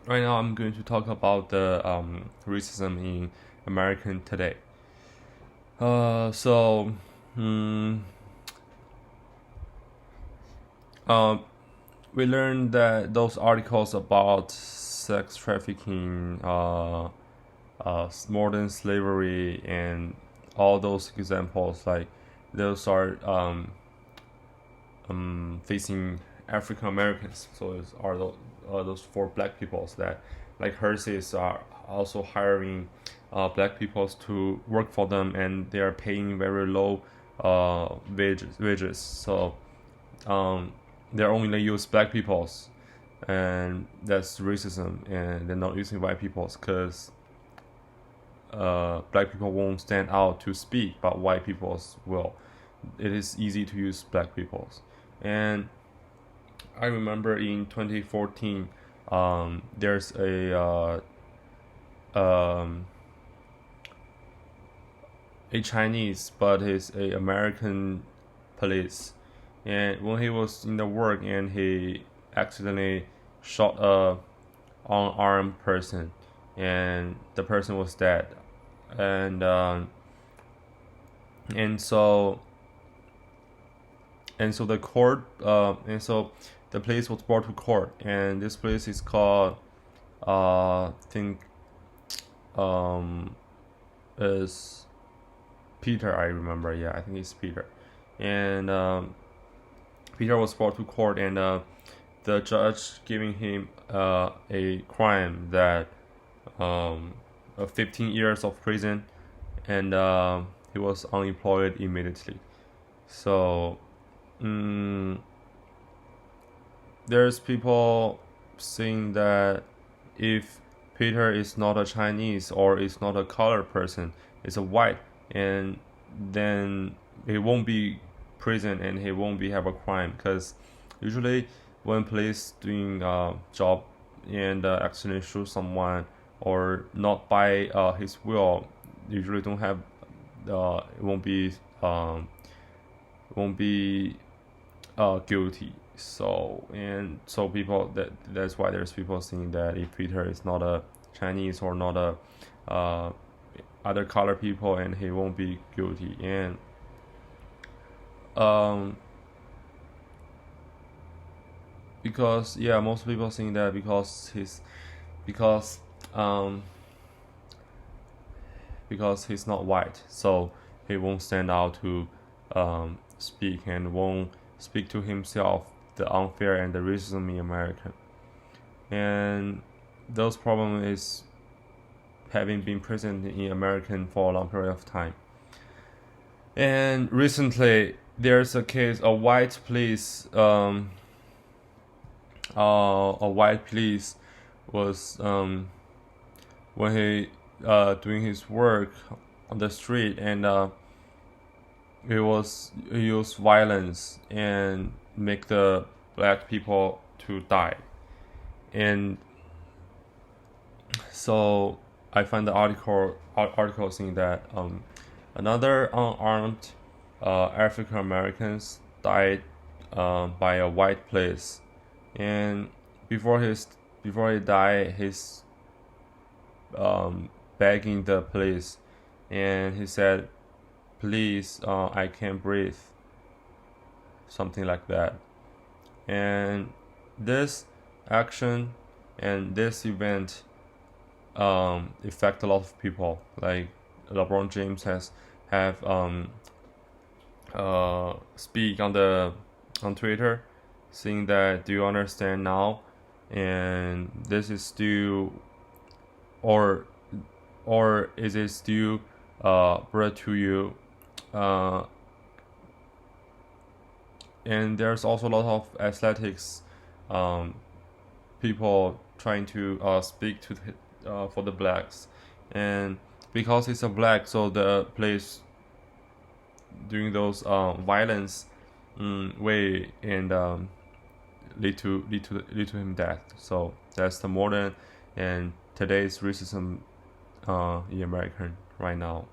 Right now, I'm going to talk about the racism in American today. So, mm, um, we learned that those articles about sex trafficking, modern slavery, and all those examples, like those are facing African Americans. So those for black peoples that, like Hershey's, are also hiring black peoples to work for them, and they are paying very low wages. So um, they only use black peoples, and that's racism. And they're not using white peoples because black people won't stand out to speak, but white peoples will. It is easy to use black peoples. And I remember in 2014, there's a Chinese, but he's a American police, and when he was in the work, and he accidentally shot a unarmed person, and the person was dead, and and so and so the court and so the place was brought to court, and this place is called I think is Peter. I remember, yeah, I think it's Peter. And Peter was brought to court, and the judge giving him a crime that 15 years of prison, and he was unemployed immediately. So there's people saying that if Peter is not a Chinese or is not a colored person, is a white, and then he won't be prison and he won't be have a crime, because usually when police doing job and accidentally shoot someone or not by his will, usually don't have won't be guilty. So people that's why there's people saying that if Peter is not a Chinese or not a other color people, and he won't be guilty. And um because, yeah, most people saying that because um because he's not white, so he won't stand out to speak, and won't speak to himself the unfair and the racism in America. And those problem is having been present in American for a long period of time. And recently, there's a case, a white police was when he doing his work on the street, and he used violence and make the black people to die. And so I find the article saying that another unarmed African Americans died by a white police, and before he died, he's begging the police, and he said, "Please, I can't breathe," something like that. And this action and this event affect a lot of people. Like LeBron James have speak on Twitter, saying that, "Do you understand now?" And this is still, or is it still brought to you? Uh, and there's also a lot of athletics people trying to speak to for the blacks, and because it's a black, so the place doing those violence way, and lead to him death. So that's the modern and today's racism in America right now.